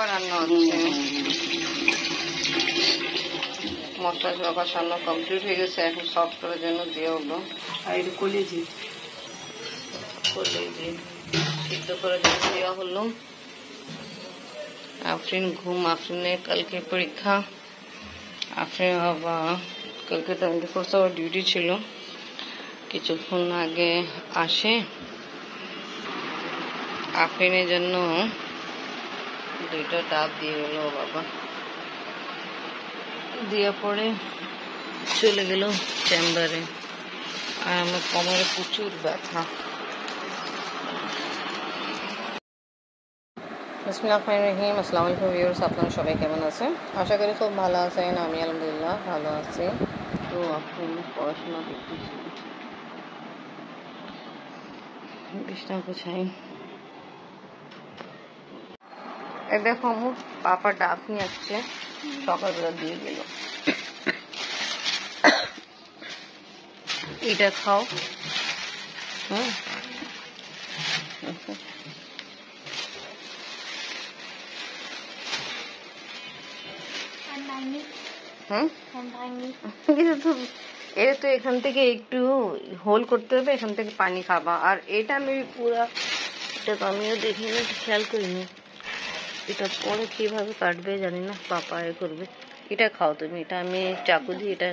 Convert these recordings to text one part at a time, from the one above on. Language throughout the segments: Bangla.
পাপা রান্না হচ্ছে। মশলা কষানো কমপ্লিট হয়ে গেছে, এখন সফট করার জন্য দিয়ে হলো। আর এটা কলেজি সিদ্ধ করার জন্য দেওয়া হলো। আফরিন ঘুম, আফরিনের কালকে পরীক্ষা। আফরিন বাবা কালকে 24 আওয়ার ডিউটি ছিল, কিছুক্ষণ আগে আসে। আফরিনের জন্য 2টা ডাব দিয়ে গেল বাবা, দেওয়ার পরে চলে গেল চেম্বারে। আর আমার কোমরে প্রচুর ব্যথা। বিসমিল্লাহির আসসালামু আলাইকুম ভিউয়ার্স, আপনারা সবাই কেমন আছেন? আশা করি খুব ভালো আছেন। আমি আলহামদুলিল্লাহ ভালো আছি। তো এখন পড়াশোনা করতেছি, বিছনা গুছাই। এই দেখো আমার পাপা ডাব নিয়ে আসছে, সকালবেলা দিয়ে গেল। এটা খাও। এটা তো এখান থেকে একটু হোল করতে হবে, এখান থেকে পানি খাবা। আর এটা আমি পুরা, এটা তো আমিও দেখিনি, খেয়াল করিনি। এটা পরে কিভাবে কাটবে জানি না, পাপা এ করবে। এটা খাও তুমি, এটা আমি চাকু দিয়ে এটা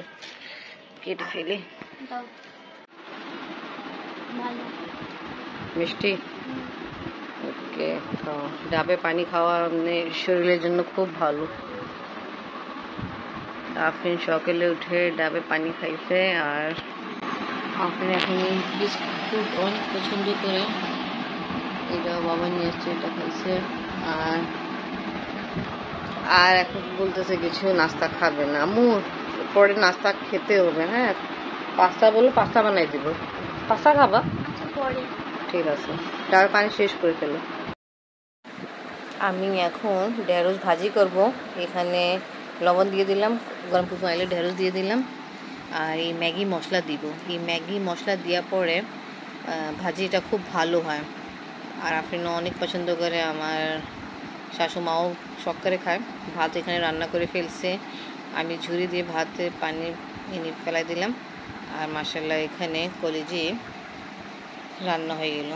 কেটে ফেলি। মিষ্টি ওকে খাও। ডাবে পানি খাওয়া শরীরের জন্য খুব ভালো। আপনি সকালে উঠে ডাবে পানি খাইছে। আর আপনি এখন বিস্কুট অনেক পছন্দ করে, এটা বাবা নিয়ে এসছে, এটা খাইছে। আর এখন বলতেছে কিছু নাস্তা খাবে না। আম্মু পরে নাস্তা খেতে হবে, হ্যাঁ? পাস্তা বললো, পাস্তা বানাই দিব। পাস্তা খাবা? ঠিক আছে, ডাবের পানি শেষ করে ফেলো। আমি এখন ঢেঁড়স ভাজি করব। এখানে লবণ দিয়ে দিলাম, গরম কুসুম আইলে ঢেঁড়স দিয়ে দিলাম। আর এই ম্যাগি মশলা দিব। এই ম্যাগি মশলা দেওয়ার পরে ভাজিটা খুব ভালো হয়। আর আপনি অনেক পছন্দ করে, আমার শাশুমাও শখ করে খায়। ভাত এখানে রান্না করে ফেলছে, আমি ঝুড়ি দিয়ে ভাতে পানি এনে ফেলাই দিলাম। আর মাশাআল্লাহ এখানে কলেজি রান্না হয়ে গেল।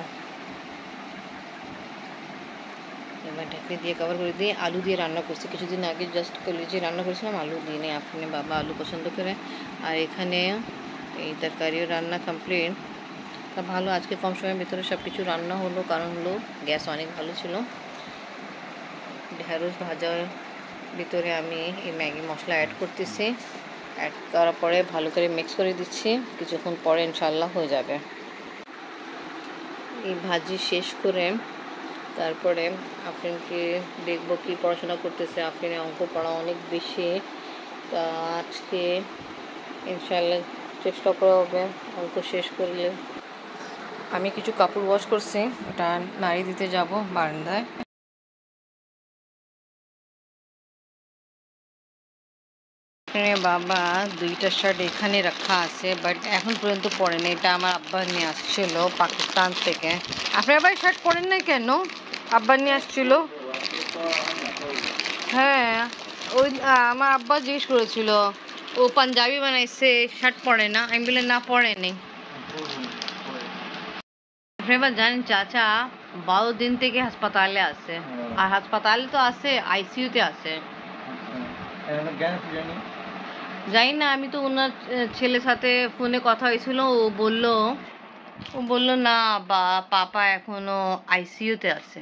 এবার ঢাকনি দিয়ে কভার করে দিয়ে আলু দিয়ে রান্না করছি। কিছুদিন আগে জাস্ট কলেজি রান্না করেছিলাম, আলু দিয়ে নেই। আপনি বাবা আলু পছন্দ করে। আর এখানে এই তরকারিও রান্না কমপ্লিট। তা ভালো, আজকে কম সময়ের ভিতরে সব কিছু রান্না হলো, কারণ হলো গ্যাস অনেক ভালো ছিল। ঢেঁড়স ভাজার ভিতরে আমি এই ম্যাগি মশলা অ্যাড করতেছি। অ্যাড করার পরে ভালো করে মিক্স করে দিচ্ছি, কিছুক্ষণ পরে ইনশাল্লাহ হয়ে যাবে। এই ভাজি শেষ করে তারপরে আপনাকে দেখবো কি পড়াশোনা করতেছে। আপনার অঙ্ক পড়া অনেক বেশি, তা আজকে ইনশাল্লাহ চেষ্টা করা হবে অঙ্ক শেষ করলে। আমি কিছু কাপড় ওয়াশ করছি, এটা নাড়ি দিতে যাব বারান্দায়। বাবা 2টা শার্ট এখানে রাখা আছে, বাট এখন পর্যন্ত পরেন। এটা আমার আব্বা নিয়ে আসছিল পাকিস্তান থেকে। আপনি আবার শার্ট পরেন না কেন? আব্বা নিয়ে আসছিল। হ্যাঁ, ওই আমার আব্বা জিজ্ঞেস করেছিল, ও পাঞ্জাবি বানাইছে, শার্ট পরে না। আমি বলে না, পরেনি। এবার জানেন চাচা 12 দিন থেকে হাসপাতালে আছে। আর হাসপাতালে তো আছে, আইসিইউতে আছে। জানি না, আমি তো ওনার ছেলের সাথে ফোনে কথা হয়েছিল। ও বললো না বা পাপা এখনো আইসিইউতে আছে।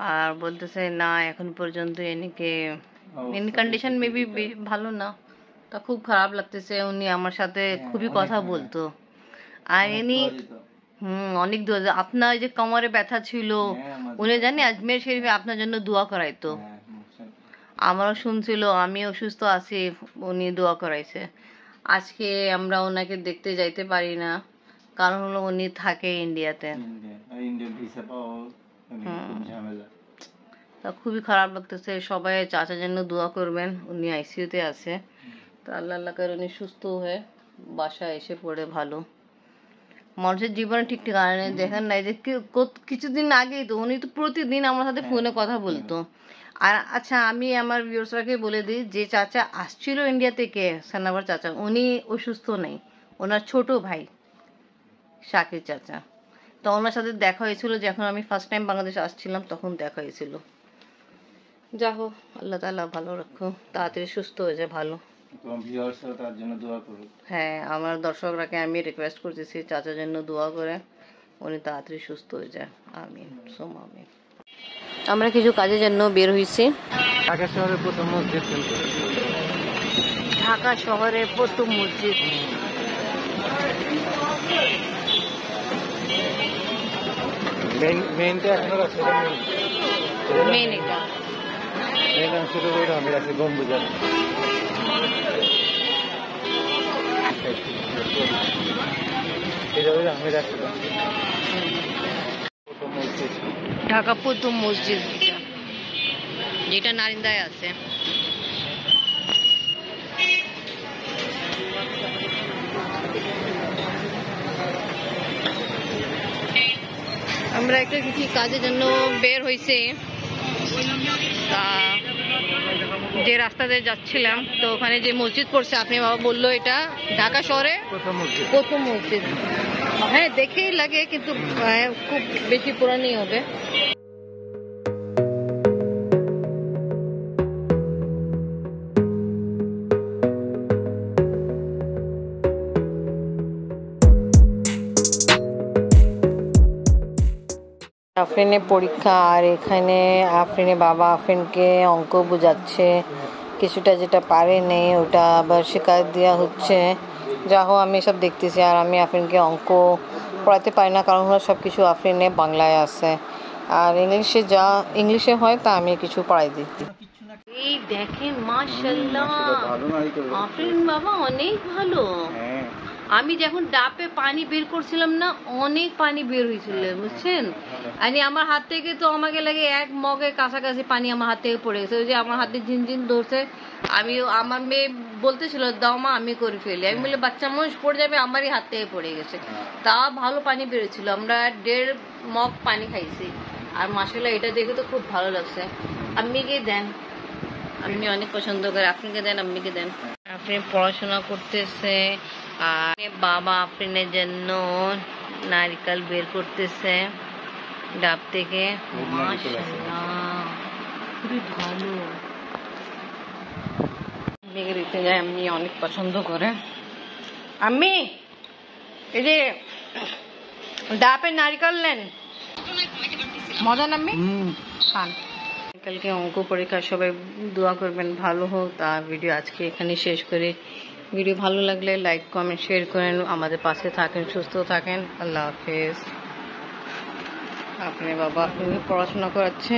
আর বলতেছে না এখন পর্যন্ত এনি কন্ডিশন মেবি ভালো না। তা খুব খারাপ লাগতেছে। উনি আমার সাথে খুবই কথা বলতো। আর এনি অনেক দোয়া, আপনার যে কোমরে ব্যথা ছিল, উনি জানি আজমের শরীফে আপনার জন্য দোয়া করাইতো। আমারও শুনছিল, আমি অসুস্থ আছি, উনি দোয়া করাইছে। আজকে আমরা ওনাকে দেখতে যাইতে পারি না, কারণ হলো উনি থাকে ইন্ডিয়াতে। তা খুবই খারাপ লাগতেছে। সবাই চাচার জন্য দোয়া করবেন, উনি আইসিইউতে আছে। তো আল্লাহ করে উনি সুস্থ হয়ে বাসায় এসে পড়ে ভালো। মানুষের জীবনে ঠিক ঠিকানা নেই। দেখেন না, এই যে কিছুদিন আগেই তো উনি তো প্রতিদিন আমার সাথে ফোনে কথা বলতো। আর আচ্ছা, আমি আমার ভিউয়ার্সরাকে বলে দিই, যে চাচা আসছিল ইন্ডিয়া থেকে, সানাবার চাচা, উনি অসুস্থ নেই, ওনার ছোট ভাই শাকির চাচা। তো ওনার সাথে দেখা হয়েছিল যখন আমি ফার্স্ট টাইম বাংলাদেশে আসছিলাম, তখন দেখা হয়েছিল। যা হোক, আল্লাহ তাআলা ভালো রাখো, তাড়াতাড়ি সুস্থ হয়ে যায় ভালো। তার জন্য দোয়া করো। হ্যাঁ, আমার দর্শকরাকে আমি রিকোয়েস্ট করতেছি চাচার জন্য দোয়া করে উনি তাড়াতাড়ি সুস্থ হয়ে যায়। আমিন, সোমা আমিন। আমরা কিছু কাজের জন্য বের হয়েছি। ঢাকা শহরের প্রথম মসজিদ কিন্তু। ঢাকা শহরের প্রথম মসজিদ। মেইনটা এখনো আছে, মেইন এটা। মেইন অংশটা ওইটা আমি আছে গম্বুজের। এটা ওইটা আমি রাখছি প্রথম মসজিদ। ঢাকা প্রথম মসজিদ যেটা নারিন্দায় আছে। আমরা একটা কিছু কাজের জন্য বের হয়েছি, তা যে রাস্তাতে যাচ্ছিলাম তো ওখানে যে মসজিদ পড়ছে, আপনি বাবা বললো এটা ঢাকা শহরে প্রথম মসজিদ। হ্যাঁ, দেখেই লাগে, কিন্তু খুব বেশি পুরানি হবে। আফরিনের পরীক্ষা, আর এখানে আফরিনের বাবা আফরিনকে অঙ্ক বোঝাচ্ছে, কিছুটা যেটা পারে নেই ওটা আবার শিকায়ত দেওয়া হচ্ছে। যা হোক, আমি সব দেখতেছি, আর আমি আফরিনকে অঙ্ক পড়াতে পারি না, কারণ হলো সব কিছু আফরিনে বাংলায় আছে, আর ইংলিশে হয় তা আমি কিছু পড়াই দিই। এই দেখেন, মাশাআল্লাহ, আফরিন বাবা অনেক ভালো। আমি যখন ডাবে পানি বের করছিলাম না, অনেক পানি বের হয়েছিল, বুঝছেন? আমি আমার হাত থেকে তো আমাকে লাগে 1 মগের কাছাকাছি পানি আমার হাত থেকে পড়ে গেছে। ওই যে আমার হাতে ঝিনঝিন ধরছে, আমি আমার মেয়ে বলতেছিল দাও মা আমি করে ফেলি, আমি বলে বাচ্চা মানুষ পড়ে যাবে, আমারই হাত থেকে পড়ে গেছে। তা ভালো পানি বেরোছিল, আমরা 1.5 মগ পানি খাইছি। আর মাশাআল্লাহ, এটা দেখে তো খুব ভালো লাগছে। আম্মিকে দেন, আমি অনেক পছন্দ করি। আপনাকে দেন, আম্মিকে দেন। আপনি পড়াশোনা করতেছে, আর বাবা আফরিনের জন্য নারকেল বের করতেছে ডাব থেকে। মাশাআল্লাহ, খুবই ভালো। মেঘে দিতে যায়, আমি অনেক পছন্দ করে। আমি এই যে ডাবের নারকেল নেন, মজা নামি খান। কালকে অঙ্ক পরীক্ষা, সবাই দোয়া করবেন ভালো হোক। আর ভিডিও আজকে এখানে শেষ করে, ভিডিও ভালো লাগলে লাইক কমেন্ট শেয়ার করেন, আমাদের পাশে থাকেন, সুস্থ থাকেন। আল্লাহ হাফেজ। আপনি বাবা আপনি পড়াশোনা করাচ্ছে।